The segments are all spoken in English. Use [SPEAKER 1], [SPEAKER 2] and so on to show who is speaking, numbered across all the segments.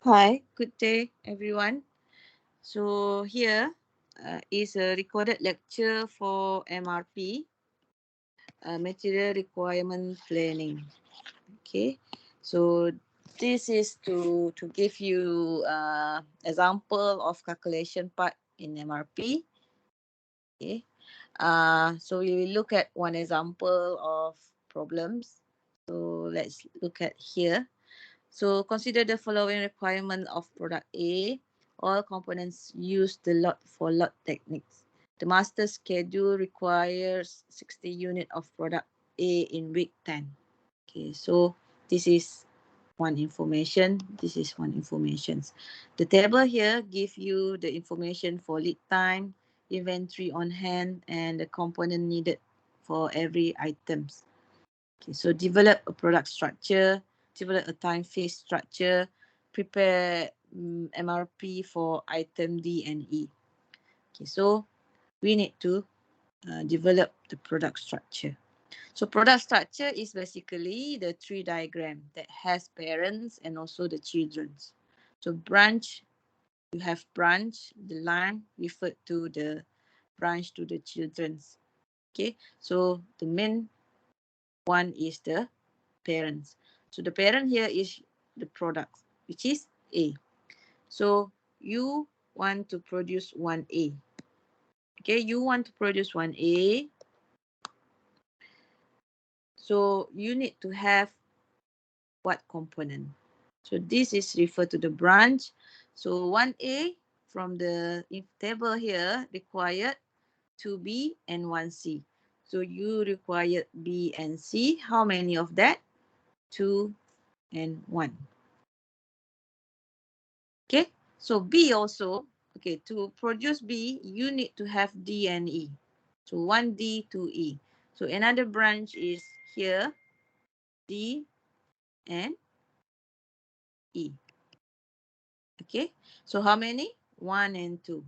[SPEAKER 1] Hi, good day, everyone. So here is a recorded lecture for MRP, Material Requirement Planning. Okay, so this is to give you example of calculation part in MRP. Okay, so we will look at one example of problems. So let's look at here. So consider the following requirement of product A. All components use the lot for lot techniques. The master schedule requires 60 unit of product A in week 10. Okay, so this is one information. This is one information. The table here give you the information for lead time, inventory on hand, and the component needed for every items. Okay, so develop a product structure, develop a time phase structure, prepare MRP for item D and E. Okay, so we need to develop the product structure. So product structure is basically the tree diagram that has parents and also the children's. So branch, you have branch, the line referred to the branch to the children's. Okay, so the main one is the parents. So the parent here is the product, which is A. So you want to produce 1A. Okay, you want to produce 1A. So you need to have what component? So this is referred to the branch. So 1A from the table here required 2B and 1C. So you required B and C. How many of that? 2 and 1. Okay, so B also, okay, to produce B, you need to have D and E. So 1D, 2E. So another branch is here, D and E. Okay, so how many? 1 and 2.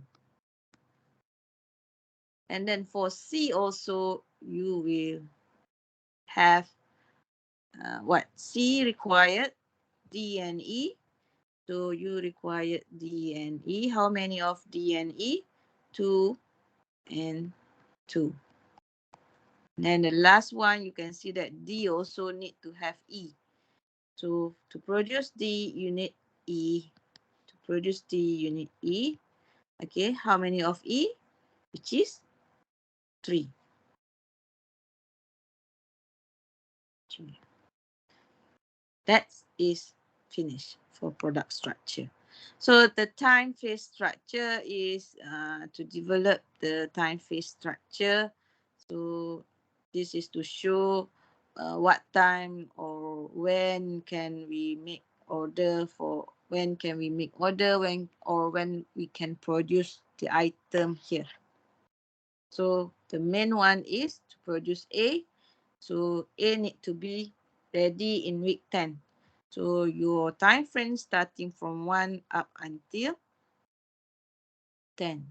[SPEAKER 1] And then for C also, you will have what? C required D and E. So you require D and E. How many of D and E? 2 and 2. And the last one, you can see that D also need to have E. So to produce D, you need E. To produce D, you need E. Okay, how many of E? Which is 3. 3. That is finished for product structure. So the time phase structure is to develop the time phase structure. So this is to show what time or when can we make order for when can we make order when we can produce the item here. So the main one is to produce A. So A need to be ready in week 10. So your time frame starting from 1 up until 10.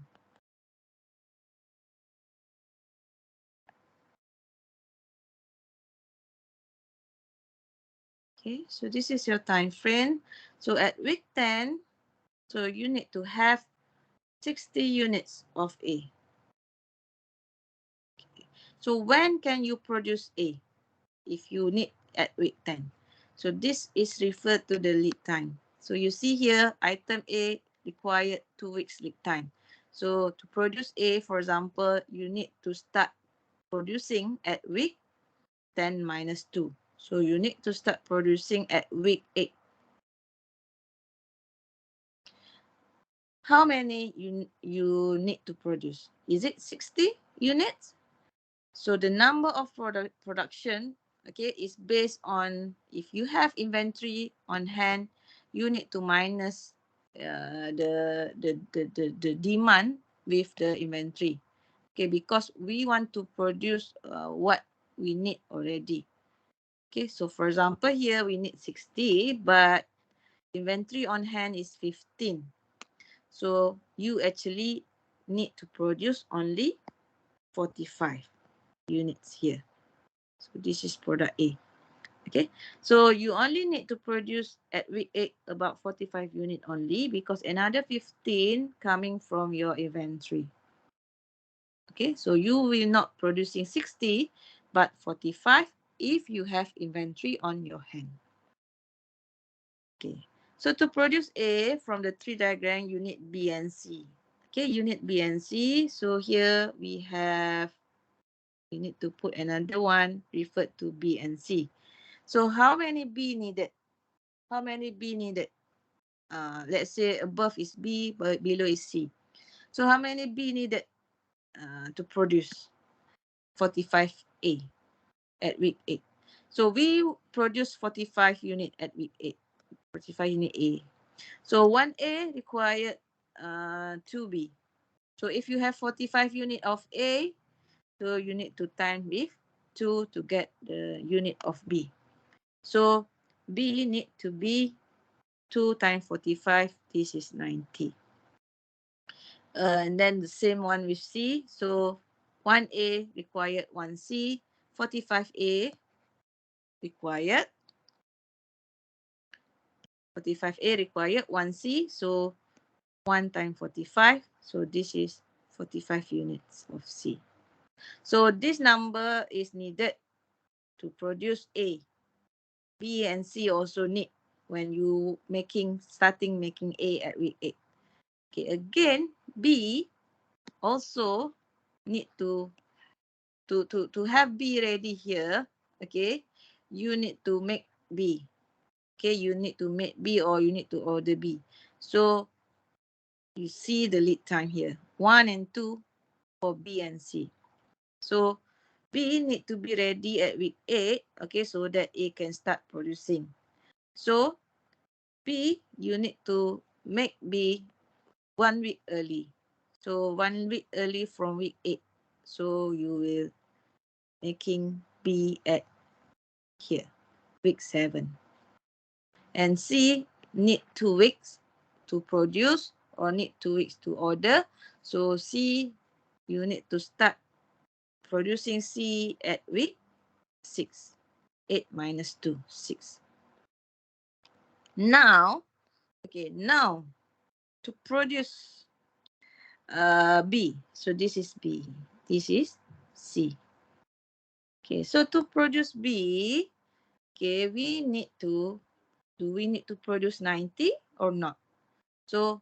[SPEAKER 1] Okay, so this is your time frame. So at week 10, so you need to have 60 units of A. Okay. So when can you produce A? If you need at week 10. So this is referred to the lead time. So you see here, item A required 2 weeks lead time. So to produce A, for example, you need to start producing at week 10 minus 2. So you need to start producing at week 8. How many you need to produce? Is it 60 units? So the number of production, okay, is based on if you have inventory on hand, you need to minus the demand with the inventory. Okay, because we want to produce what we need already. Okay, so for example, here we need 60, but inventory on hand is 15. So you actually need to produce only 45 units here. So this is product A. Okay, so you only need to produce at week 8 about 45 unit only because another 15 coming from your inventory. Okay, so you will not producing 60 but 45 if you have inventory on your hand. Okay, so to produce A from the tree diagram, you need B and C. Okay, you need B and C. So here we need to put another one referred to B and C. So how many B needed? How many B needed? Let's say above is B, but below is C. So how many B needed to produce 45A at week 8? So we produce 45 unit at week 8, 45 unit A. So 1A required 2B. So if you have 45 unit of A, so you need to time with 2 to get the unit of B. So B need to be 2 times 45, this is 90. And then the same one with C. So 1A required 1C, 45A required, 45A required 1C. So 1 times 45. So this is 45 units of C. So this number is needed to produce A. B and C also need when you starting making A at week 8. Okay, again, B also need to have B ready here. Okay, you need to make B. Okay, you need to make B or you need to order B. So you see the lead time here, 1 and 2 for B and C. So B need to be ready at week 8, okay, so that A can start producing. So B, you need to make B 1 week early. So 1 week early from week 8. So you will making B at here, week 7. And C need 2 weeks to produce or need 2 weeks to order. So C, you need to start producing C at week 6. 8 minus 2, 6. Now, okay, now to produce B. So this is B. This is C. Okay, so to produce B, okay, do we need to produce 90 or not? So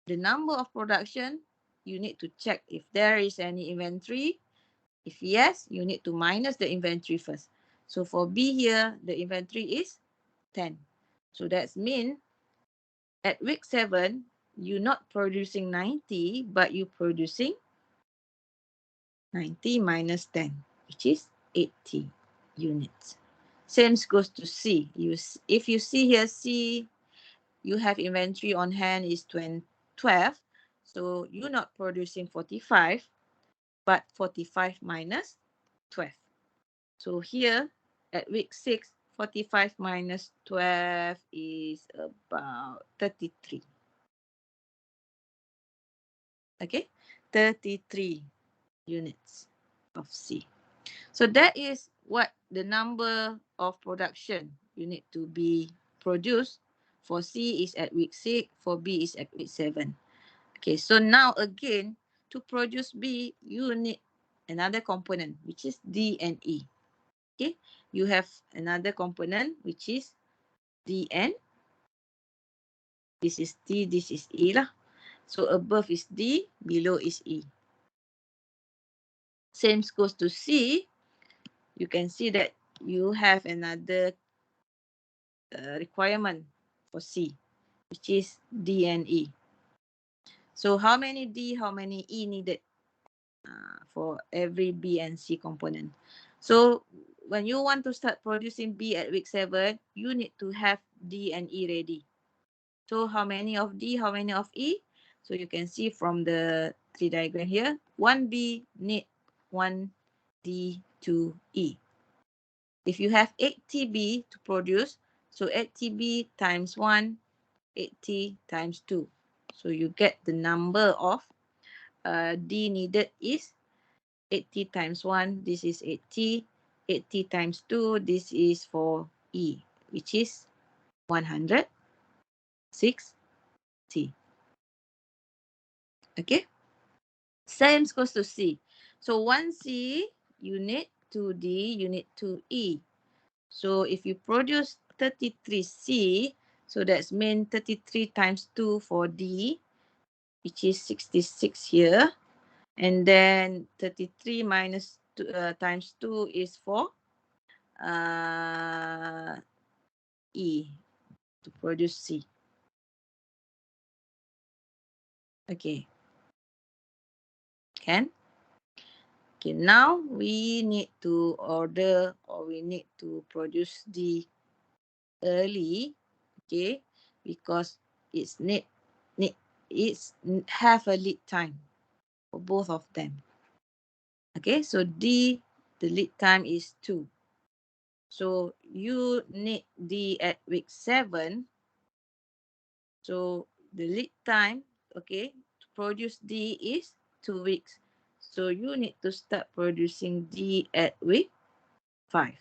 [SPEAKER 1] the number of production, you need to check if there is any inventory. If yes, you need to minus the inventory first. So for B here, the inventory is 10. So that means at week 7, you're not producing 90, but you're producing 90 minus 10, which is 80 units. Same goes to C. If you see here, C, you have inventory on hand is 12. So you're not producing 45, but 45 minus 12. So here at week 6, 45 minus 12 is about 33. Okay, 33 units of C. So that is what the number of production you need to be produced. For C is at week 6, for B is at week 7. Okay, so now again, to produce B, you need another component, which is D and E. Okay, you have another component, which is D and this is D, this is E lah. So above is D, below is E. Same goes to C. You can see that you have another requirement for C, which is D and E. So how many D, how many E needed for every B and C component? So when you want to start producing B at week 7, you need to have D and E ready. So how many of D, how many of E? So you can see from the tree diagram here, 1B need 1D, 2E. If you have 8TB to produce, so 8TB times 1, 80 times 2. So you get the number of D needed is 80 times 1. This is 80. 80 times 2, this is for E, which is 160. Okay. Same goes to C. So 1C unit, 2D unit, 2E. So if you produce 33C, so that's mean 33 times 2 for D, which is 66 here. And then 33 minus times 2 is for E to produce C. Okay. Can? Okay, now we need to order or we need to produce D early, okay, because it's it's have a lead time for both of them. Okay, so D, the lead time is 2. So you need D at week 7. So the lead time, okay, to produce D is 2 weeks. So you need to start producing D at week 5.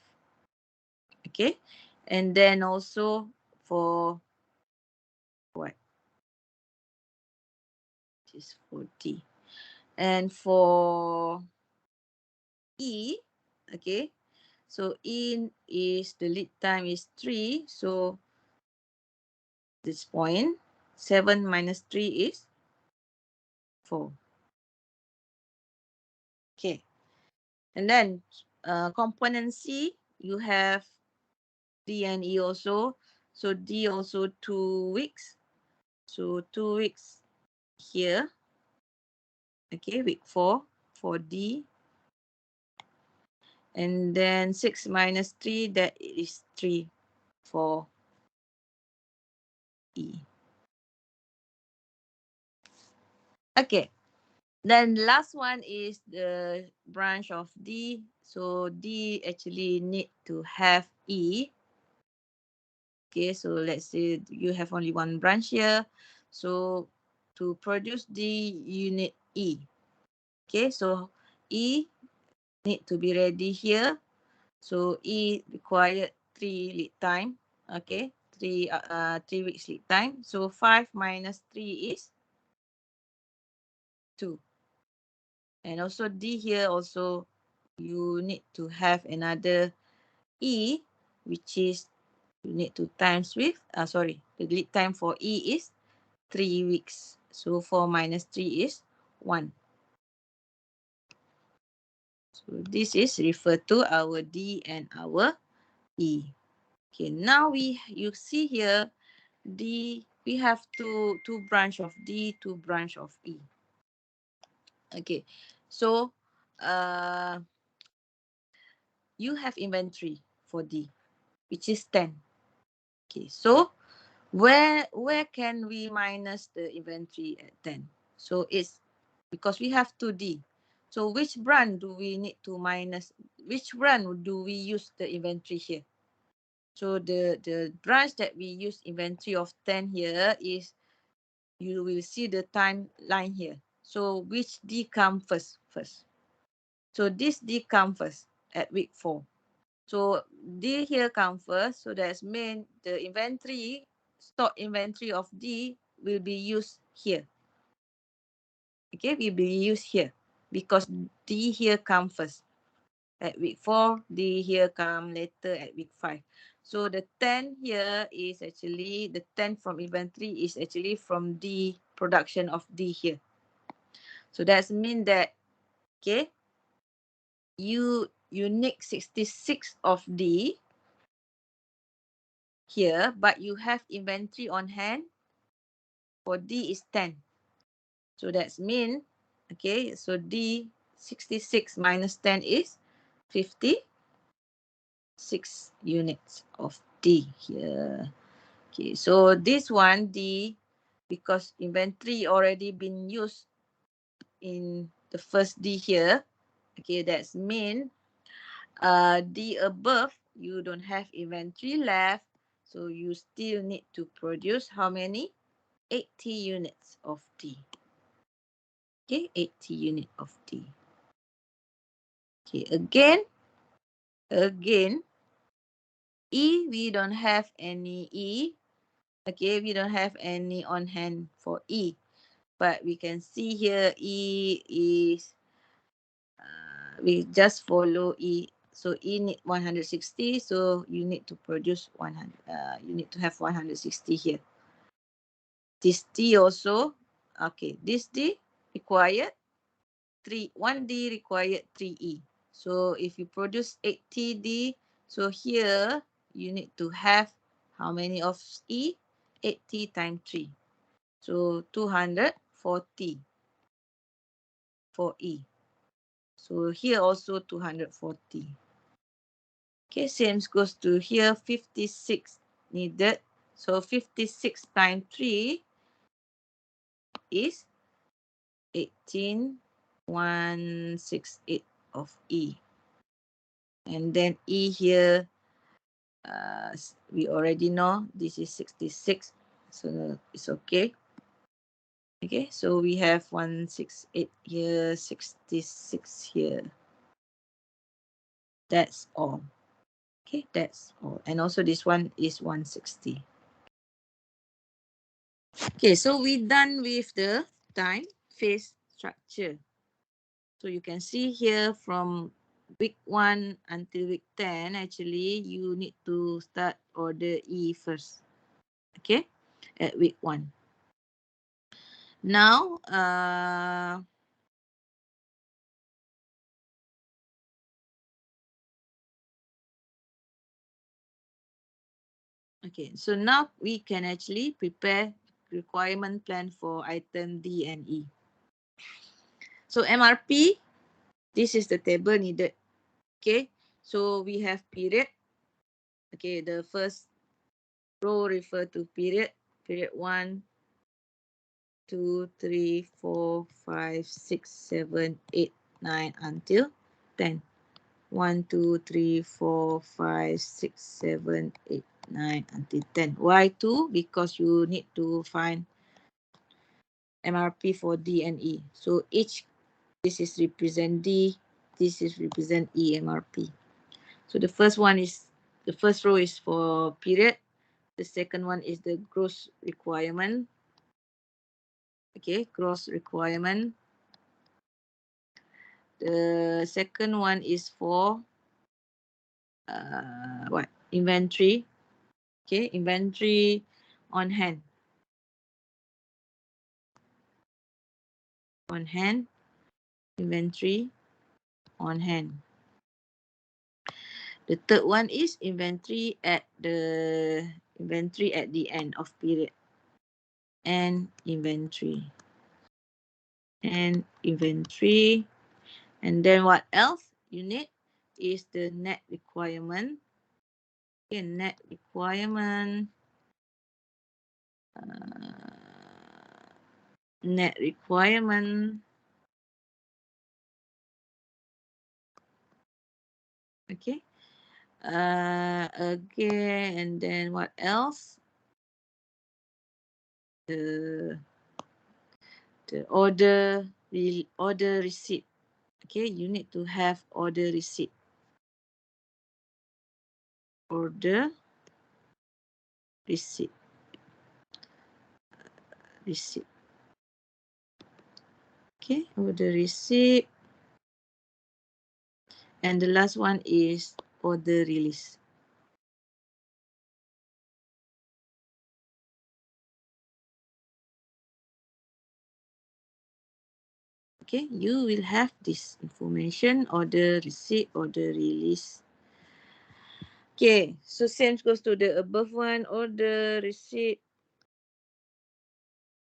[SPEAKER 1] Okay, and then also for what? This is for D. And for E, okay, so E is the lead time is 3. So this point, 7 minus 3 is 4. Okay, and then component C, you have D and E also. So D also 2 weeks. So 2 weeks here. Okay, week 4 for D. And then 6 minus 3, that is 3 for E. Okay, then last one is the branch of D. So D actually need to have E. Okay, so let's say you have only one branch here. So to produce D, you need E. Okay, so E need to be ready here. So E required 3 lead time. Okay, 3 weeks lead time. So 5 minus 3 is 2. And also D here also you need to have another E, which is you need to times with, the lead time for E is 3 weeks. So 4 minus 3 is 1. So this is referred to our D and our E. Okay, now you see here D, we have two branch of D, 2 branch of E. Okay, so you have inventory for D, which is 10. Okay, so where can we minus the inventory at 10? So it's because we have 2D. So which brand do we need to minus? Which brand do we use the inventory here? So the branch that we use inventory of 10 here is, you will see the timeline here. So which D come first? So this D come first at week 4. So D here come first. So that's mean the inventory, stock inventory of D will be used here. Okay, will be used here because D here come first at week 4. D here come later at week 5. So the 10 here is actually, the 10 from inventory is actually from D production of D here. So that's mean that, okay, you need 66 of D here, but you have inventory on hand for D is 10. So that's mean, okay, so D 66 minus 10 is 56 units of D here. Okay, so this one D, because inventory already been used in the first D here, okay, that's mean D above, you don't have inventory left, so you still need to produce how many? 80 units of D. Okay, 80 unit of D. Okay, again, Again, E, we don't have any E. Okay, we don't have any on hand for E. But we can see here E is, we just follow E. So E need 160, so you need to produce 100, you need to have 160 here. This D also, okay, this D required 1D required 3E. So if you produce 8TD, so here you need to have how many of E? 8T times 3. So 240 for E. So here also 240. Okay, same goes to here, 56 needed. So 56 times 3 is 18168 of E. And then E here, we already know this is 66. So it's okay. Okay, so we have 168 here, 66 here. That's all. Okay, that's all. And also this one is 160. Okay, so we done with the time phase structure. So you can see here from week 1 until week 10, actually, you need to start order E first. Okay, at week 1. Now, okay, so now we can actually prepare requirement plan for item D and E. So MRP, this is the table needed. Okay, so we have period. Okay, the first row refer to period. Period 1, 2, 3, 4, 5, 6, 7, 8, 9 until 10. 1, 2, 3, 4, 5, 6, 7, 8, 9 until 10. Why 2? Because you need to find MRP for D and E. So each, this is represent D, this is represent E MRP. So the first one is, the first row is for period. The second one is the gross requirement. Okay, gross requirement. The second one is for what? Inventory. Okay, inventory on hand. On hand, inventory on hand. The third one is inventory at the end of period. And inventory. And inventory. And then what else you need is the net requirement. Okay, net requirement. Net requirement. Okay. Again, and then what else? The order receipt. Okay, you need to have order receipt. Order receipt. Receipt. Okay, order receipt. And the last one is order release. Okay, you will have this information, order receipt, order release. Okay, so same goes to the above one, order receipt,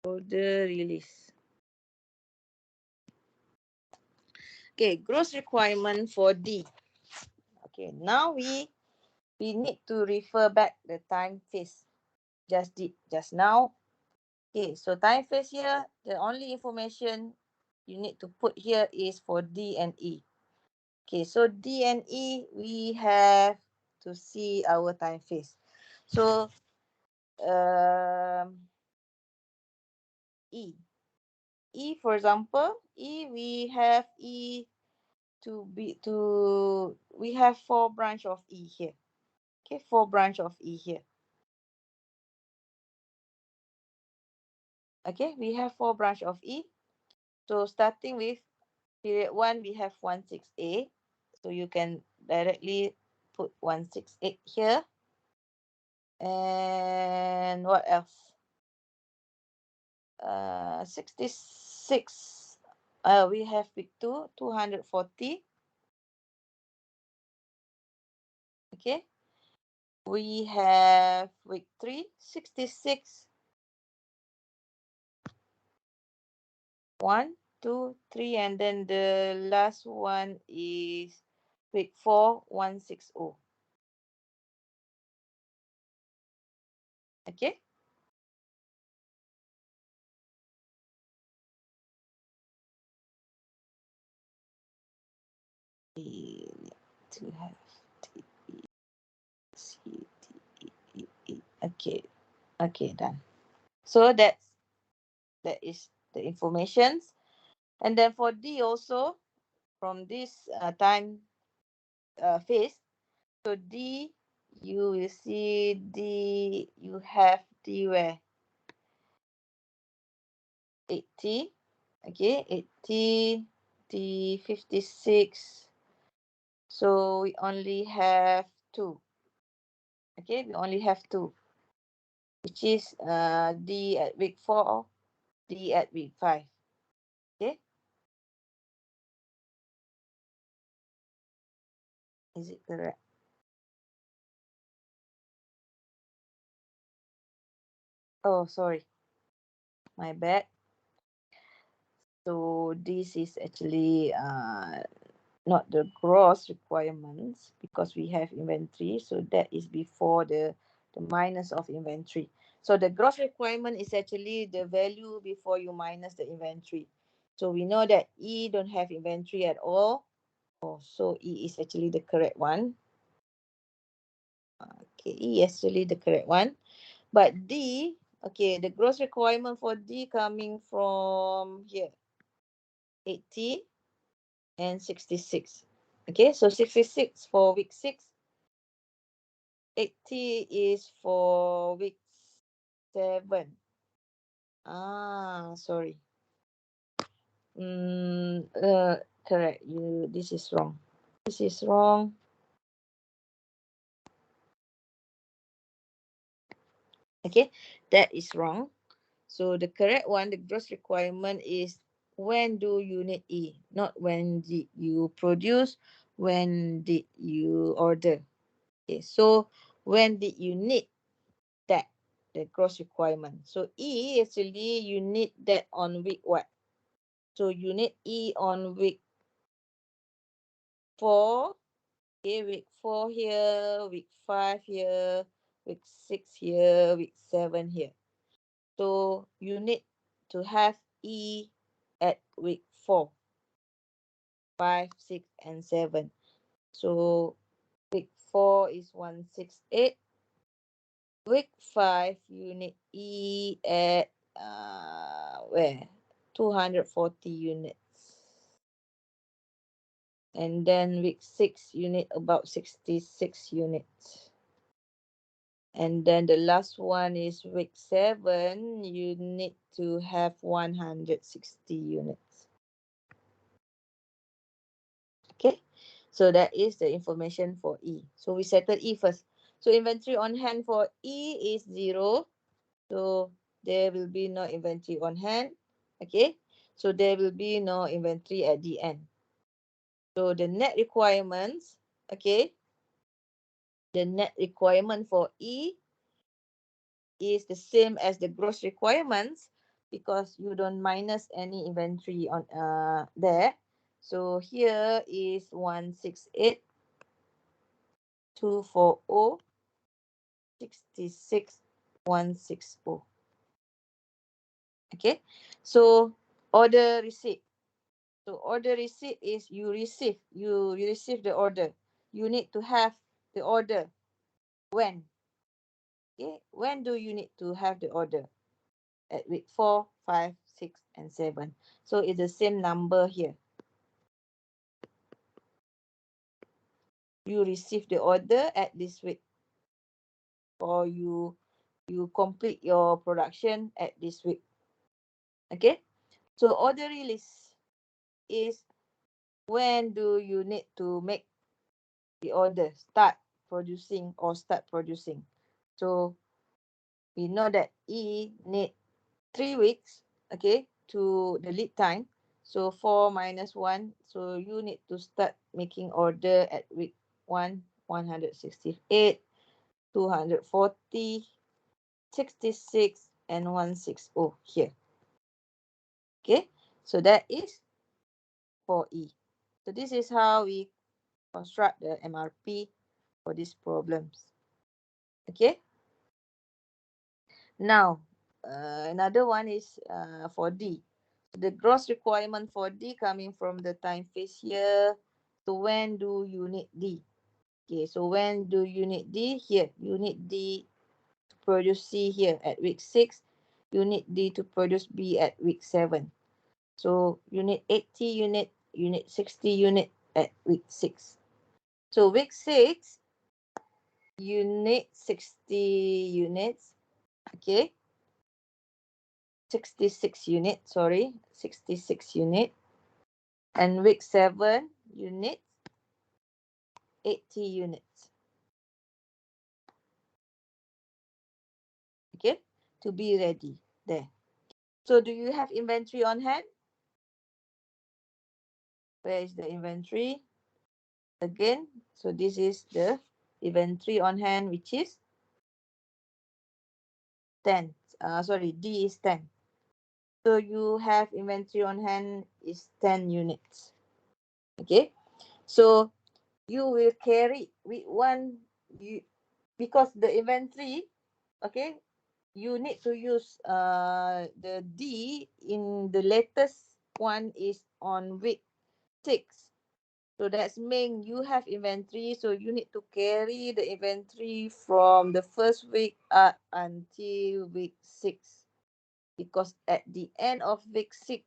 [SPEAKER 1] order release. Okay, gross requirement for D. Okay, now we need to refer back the time phase. Just now. Okay, so time phase here, the only information you need to put here is for D and E. Okay, so D and E, we have to see our time phase. So, E. E, for example, E, we have E we have 4 branch of E here. Okay, 4 branch of E here. Okay, we have 4 branch of E. So starting with period 1, we have 16A. So you can directly put 168 here. And what else? 66. We have week 2, 240. Okay. We have week 3, 66. 1, 2, 3, and then the last one is week 4, 160. Okay. We need to have T, C, T, E, E. Okay. Okay, done. So that is the informations. And then for D also, from this time phase, so D, you will see D, you have D where? 80. Okay, 80, D 56. So we only have 2. Okay, we only have 2, which is D at week 4, D at week 5. Okay, is it correct? Oh, sorry, my bad. So this is actually not the gross requirements because we have inventory. So that is before the minus of inventory. So the gross requirement is actually the value before you minus the inventory. So we know that E don't have inventory at all. Oh, so E is actually the correct one. Okay, E is actually the correct one. But D, okay, the gross requirement for D coming from here, 80 and 66. Okay, so 66 for week 6. 80 is for week 7. Sorry. Correct. This is wrong. This is wrong. Okay, that is wrong. So the correct one, the gross requirement is when do you need E, not when did you produce, when did you order. Okay, so when did you need that, the gross requirement. So E actually you need that on week what? So you need E on week 4. Okay, week 4 here, week 5 here, week 6 here, week 7 here. So you need to have E at week 4, 5, 6, and 7. So week 4 is 168. Week 5, you need E at where? 240 units. And then week 6, you need about 66 units. And then the last one is week 7, you need to have 160 units. Okay, so that is the information for E. So we settle E first. So inventory on hand for E is 0. So there will be no inventory on hand. Okay, so there will be no inventory at the end. So the net requirements, okay, the net requirement for E is the same as the gross requirements because you don't minus any inventory on there. So here is 168, 240, 66, 160. Okay, so order receipt. So order receipt is you receive the order. You need to have the order when. Okay, when do you need to have the order? At week 4, 5, 6, and 7. So it's the same number here. you receive the order at this week, or you complete your production at this week. Okay, so order release is when do you need to make the order, start producing or start producing. So we know that E need 3 weeks, okay, to the lead time. So 4 minus 1, so you need to start making order at week 1, 168, 240, 66, and 160 here. Okay, so that is for E. So this is how we construct the MRP for these problems. Okay, now another one is for D. The gross requirement for D coming from the time phase here. So when do you need D? Okay, so when do you need D? Here, you need D to produce C here at week 6. You need D to produce B at week 7. So you need 80 unit, you need 60 unit at week 6. So week 6, you need 60 units. Okay, 66 unit, sorry, 66 unit. And week 7, you need 80 units. Okay, to be ready there. So do you have inventory on hand? Where is the inventory? Again, so this is the inventory on hand, which is 10. Sorry, D is 10. So you have inventory on hand is 10 units. Okay, so you will carry with one, because the inventory, okay, you need to use the D in the latest one is on week 6. So that's mean you have inventory, so you need to carry the inventory from the first week up until week 6. Because at the end of week 6,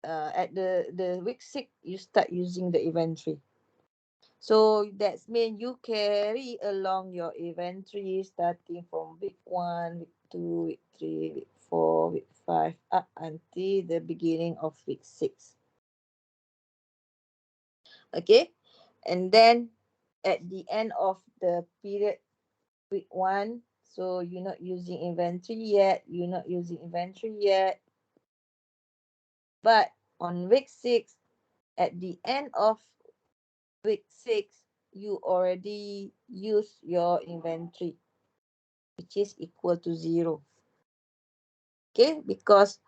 [SPEAKER 1] at the week 6, you start using the inventory. So that's mean you carry along your inventory starting from week 1, week 2, week 3, week 4, week 5, up until the beginning of week 6. Okay, and then at the end of the period, week 1, so you're not using inventory yet, but on week 6, at the end of week 6, you already use your inventory, which is equal to 0. Okay, because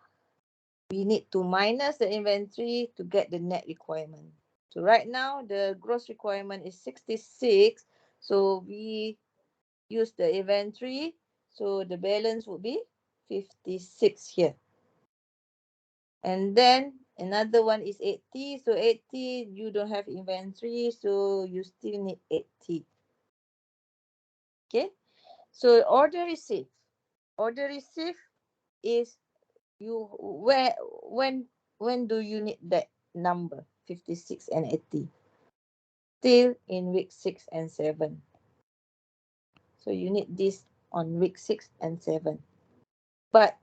[SPEAKER 1] we need to minus the inventory to get the net requirement. So right now, the gross requirement is 66. So we use the inventory. So the balance would be 56 here. And then another one is 80. So 80, you don't have inventory. So you still need 80. Okay. So order received. Order received is you when do you need that number 56 and 80? Still in week 6 and 7. So you need this on week 6 and 7. But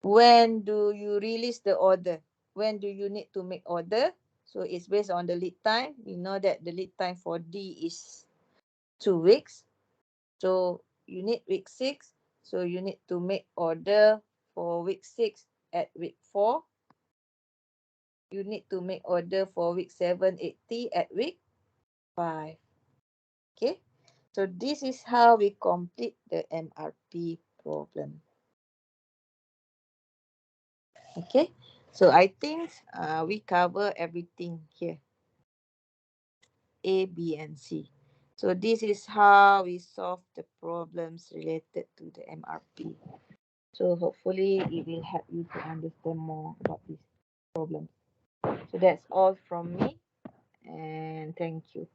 [SPEAKER 1] when do you release the order? When do you need to make order? So it's based on the lead time. We know that the lead time for D is 2 weeks. So you need week 6. So you need to make order for week 6 at week 4. You need to make order for week 7, 80 at week 5. Okay. So this is how we complete the MRP problem. Okay. So I think we cover everything here. A, B, and C. So this is how we solve the problems related to the MRP. So hopefully it will help you to understand more about this problem. So that's all from me, and thank you.